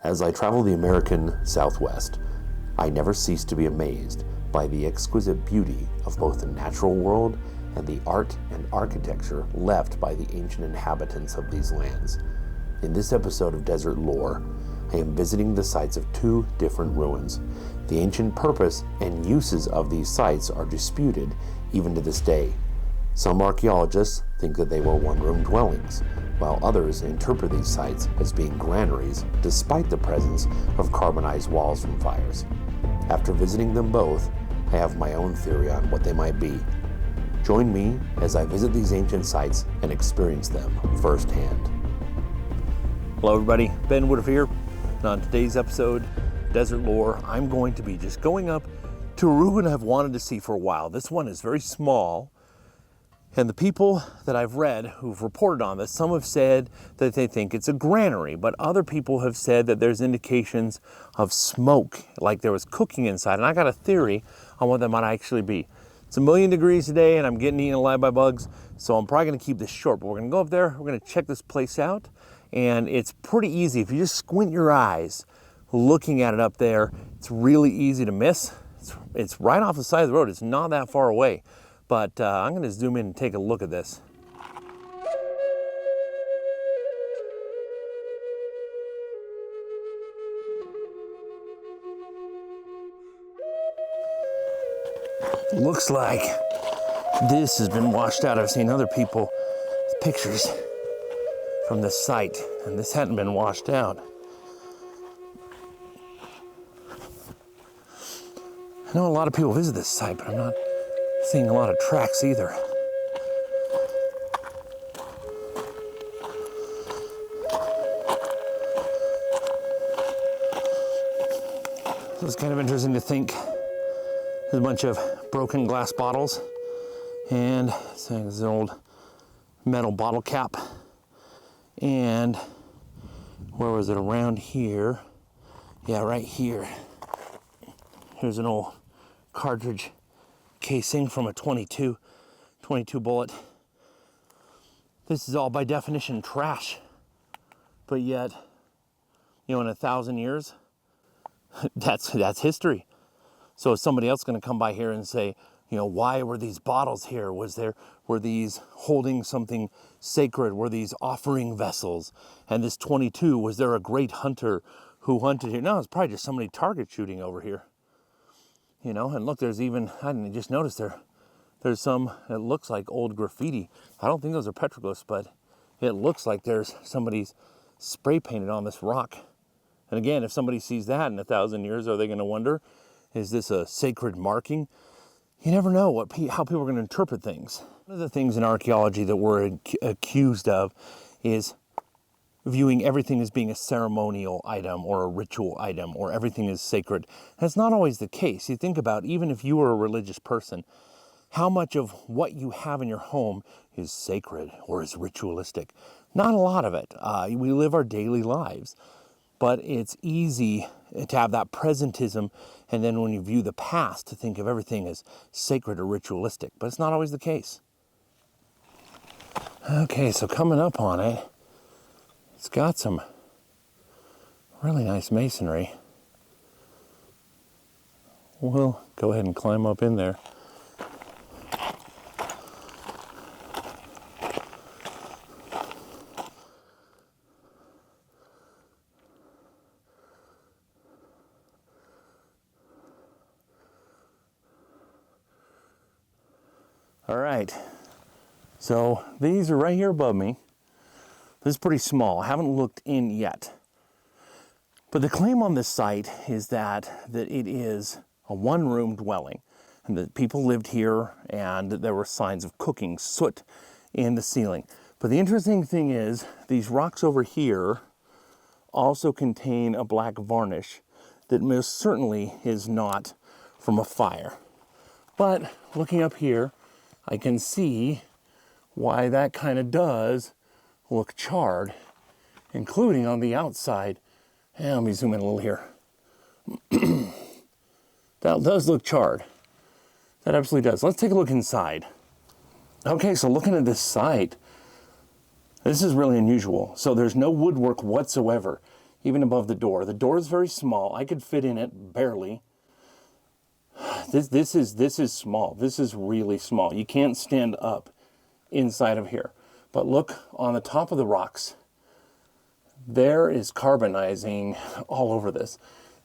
As I travel the American Southwest, I never cease to be amazed by the exquisite beauty of both the natural world and the art and architecture left by the ancient inhabitants of these lands. In this episode of Desert Lore, I am visiting the sites of two different ruins. The ancient purpose and uses of these sites are disputed even to this day. Some archaeologists think that they were one-room dwellings, while others interpret these sites as being granaries despite the presence of carbonized walls from fires. After visiting them both, I have my own theory on what they might be. Join me as I visit these ancient sites and experience them firsthand. Hello everybody, Ben Woodruff here, and on today's episode, Desert Lore, I'm going to be just going up to a ruin I've wanted to see for a while. This one is very small, and the people that I've read who've reported on this, some have said that they think it's a granary, but other people have said that there's indications of smoke, like there was cooking inside, and I got a theory on what that might actually be. It's 1,000,000 degrees today, and I'm getting eaten alive by bugs, so I'm probably gonna keep this short, but we're gonna go up there, we're gonna check this place out, and it's pretty easy. If you just squint your eyes looking at it up there, it's really easy to miss. It's right off the side of the road, it's not that far away. But I'm gonna zoom in and take a look at this. Looks like this has been washed out. I've seen other people with pictures from this site, and this hadn't been washed out. I know a lot of people visit this site, but I'm not seeing a lot of tracks either. So it's kind of interesting to think there's a bunch of broken glass bottles, and there's an old metal bottle cap. And where was it? Around here? Yeah, right here. Here's an old cartridge casing from a 22 bullet. This is all by definition trash, but yet, you know, in 1,000 years, that's history. So is somebody else going to come by here and say, you know, why were these bottles here? Were these holding something sacred? Were these offering vessels? And this 22, was there a great hunter who hunted here? No, it's probably just somebody target shooting over here. You know, and look, there's even, I didn't just notice there's some, it looks like old graffiti. I don't think those are petroglyphs, but it looks like there's somebody's spray painted on this rock. And again, if somebody sees that in 1,000 years, are they going to wonder, is this a sacred marking? You never know how people are going to interpret things. One of the things in archaeology that we're accused of is viewing everything as being a ceremonial item or a ritual item, or everything is sacred. That's not always the case. You think about, even if you were a religious person, how much of what you have in your home is sacred or is ritualistic? Not a lot of it. We live our daily lives, but it's easy to have that presentism, and then when you view the past, to think of everything as sacred or ritualistic, but it's not always the case. Okay, so coming up on it, it's got some really nice masonry. We'll go ahead and climb up in there. All right, so these are right here above me. This is pretty small. I haven't looked in yet. But the claim on this site is that it is a one-room dwelling, and that people lived here, and there were signs of cooking, soot in the ceiling. But the interesting thing is, these rocks over here also contain a black varnish that most certainly is not from a fire. But looking up here, I can see why that kind of does look charred, including on the outside. And let me zoom in a little here. That does look charred. That absolutely does. Let's take a look inside. Okay, so looking at this site, this is really unusual. So there's no woodwork whatsoever even above the door. The door is very small. I could fit in it barely. This is small. This is really small. You can't stand up inside of here. But look on the top of the rocks. There is carbonizing all over this.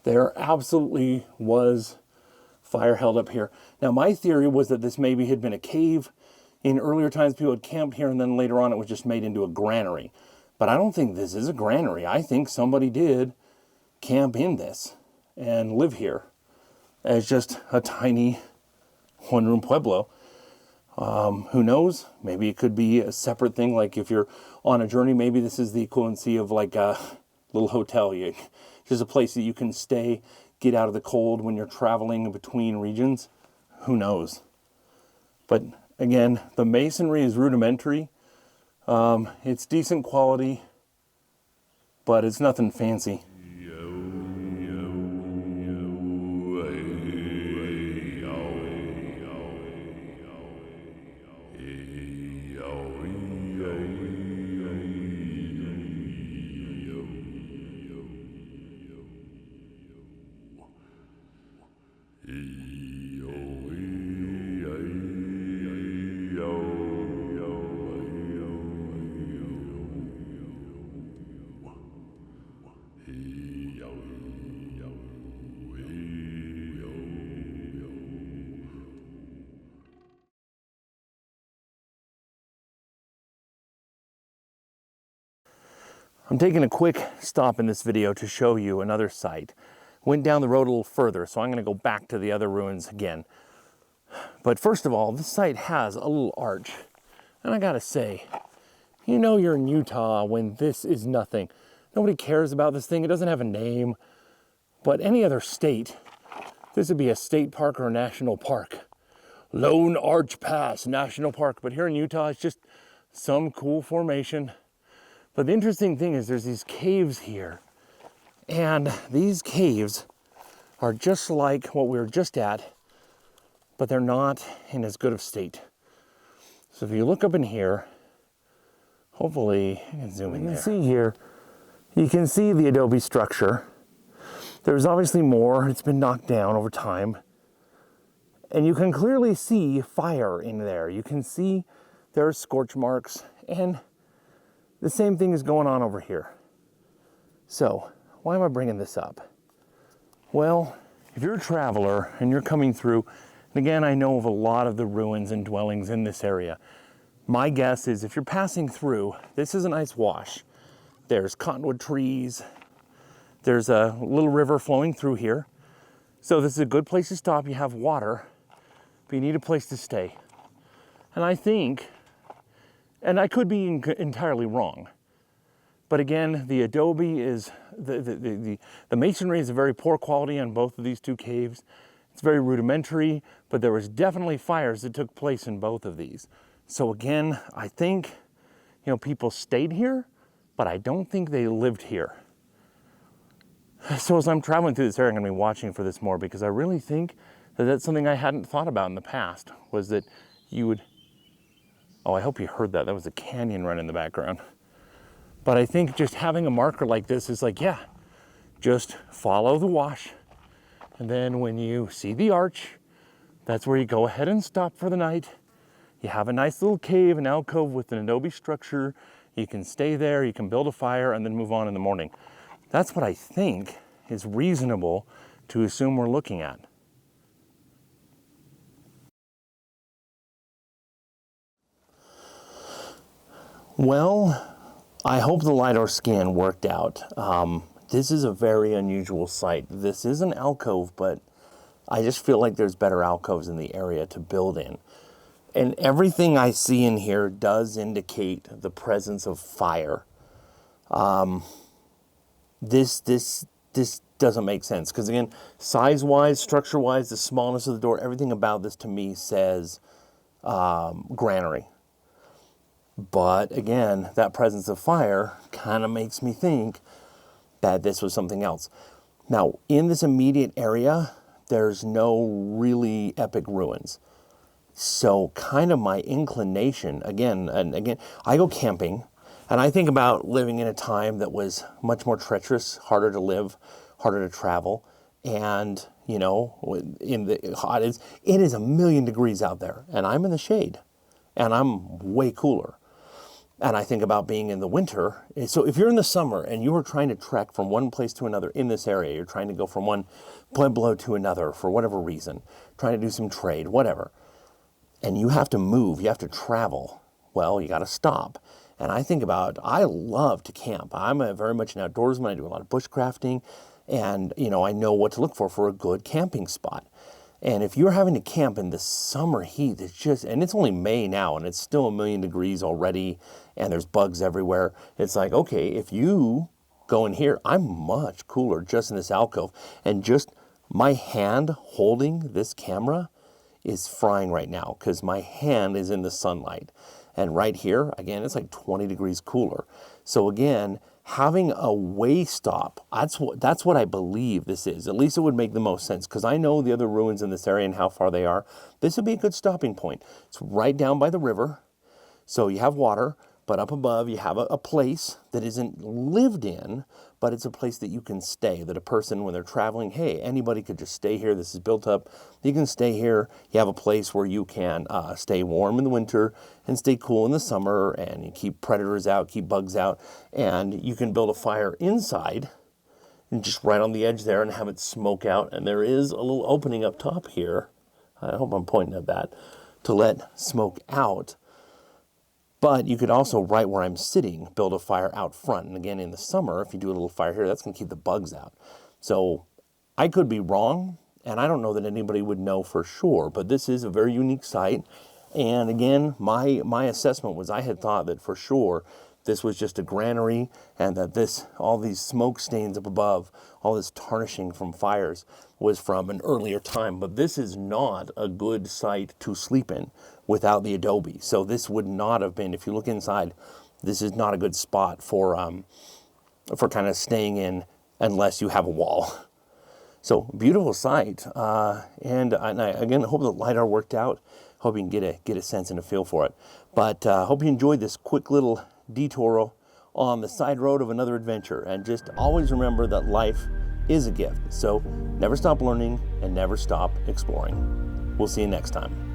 There absolutely was fire held up here. Now my theory was that this maybe had been a cave. In earlier times people had camped here and then later on it was just made into a granary. But I don't think this is a granary. I think somebody did camp in this and live here as just a tiny one-room pueblo. Who knows? Maybe it could be a separate thing. Like if you're on a journey, maybe this is the equivalency of like a little hotel. Just a place that you can stay, get out of the cold when you're traveling between regions. Who knows? But again, the masonry is rudimentary. It's decent quality, but it's nothing fancy. I'm taking a quick stop in this video to show you another site. Went down the road a little further, so I'm going to go back to the other ruins again. But first of all, this site has a little arch. And I gotta say, you know you're in Utah when this is nothing. Nobody cares about this thing. It doesn't have a name. But any other state, this would be a state park or a national park. Lone Arch Pass National Park. But here in Utah, it's just some cool formation. But the interesting thing is there's these caves here. And these caves are just like what we were just at, but they're not in as good of state. So if you look up in here, hopefully you can zoom in there. You can see here, you can see the adobe structure. There's obviously more. It's been knocked down over time. And you can clearly see fire in there. You can see there are scorch marks, and the same thing is going on over here. So why am I bringing this up? Well, if you're a traveler and you're coming through, and again, I know of a lot of the ruins and dwellings in this area. My guess is if you're passing through, this is a nice wash. There's cottonwood trees. There's a little river flowing through here. So this is a good place to stop. You have water, but you need a place to stay. And I think, and I could be entirely wrong, but again, the adobe is, the masonry is a very poor quality on both of these two caves. It's very rudimentary, but there was definitely fires that took place in both of these. So again, I think, people stayed here, but I don't think they lived here. So as I'm traveling through this area, I'm gonna be watching for this more because I really think that that's something I hadn't thought about in the past, was that you would, oh, I hope you heard that. That was a canyon run in the background. But I think just having a marker like this is like, yeah, just follow the wash. And then when you see the arch, that's where you go ahead and stop for the night. You have a nice little cave, an alcove with an adobe structure. You can stay there, you can build a fire, and then move on in the morning. That's what I think is reasonable to assume we're looking at. Well, I hope the LiDAR scan worked out. This is a very unusual site. This is an alcove, but I just feel like there's better alcoves in the area to build in. And everything I see in here does indicate the presence of fire. This doesn't make sense because again, size-wise, structure-wise, the smallness of the door, everything about this to me says granary. But again, that presence of fire kind of makes me think that this was something else. Now, in this immediate area, there's no really epic ruins. So kind of my inclination, again, I go camping, And I think about living in a time that was much more treacherous, harder to live, harder to travel. And, you know, in the hot, it is a million degrees out there, and I'm in the shade, and I'm way cooler. And I think about being in the winter. So if you're in the summer and you are trying to trek from one place to another in this area, you're trying to go from one pueblo to another for whatever reason, trying to do some trade, whatever, and you have to move, you have to travel, well, you got to stop. And I think about, I love to camp. I'm very much an outdoorsman. I do a lot of bushcrafting. And, you know, I know what to look for a good camping spot. And if you're having to camp in the summer heat, it's just, and it's only May now, and it's still a million degrees already, and there's bugs everywhere. It's like, okay, if you go in here, I'm much cooler just in this alcove. And just my hand holding this camera is frying right now because my hand is in the sunlight. And right here, again, it's like 20 degrees cooler. So again, having a way stop, that's what I believe this is. At least it would make the most sense, because I know the other ruins in this area and how far they are. This would be a good stopping point. It's right down by the river, so you have water, but up above you have a place that isn't lived in, but it's a place that you can stay, that a person, when they're traveling, hey, anybody could just stay here. This is built up. You can stay here. You have a place where you can stay warm in the winter and stay cool in the summer, and you keep predators out, keep bugs out, and you can build a fire inside and just right on the edge there and have it smoke out. And there is a little opening up top here. I hope I'm pointing at that, to let smoke out. But you could also, right where I'm sitting, build a fire out front. And again, in the summer, if you do a little fire here, that's going to keep the bugs out. So I could be wrong, and I don't know that anybody would know for sure, but this is a very unique site. And again, my assessment was, I had thought that for sure this was just a granary, and that all these smoke stains up above, all this tarnishing from fires, was from an earlier time. But this is not a good site to sleep in without the adobe. So this would not have been, if you look inside, this is not a good spot for kind of staying in unless you have a wall. So beautiful site, and I again hope the LiDAR worked out. Hope you can get a sense and a feel for it. But hope you enjoyed this quick little detour on the side road of another adventure. And just always remember that life is a gift. So never stop learning and never stop exploring. We'll see you next time.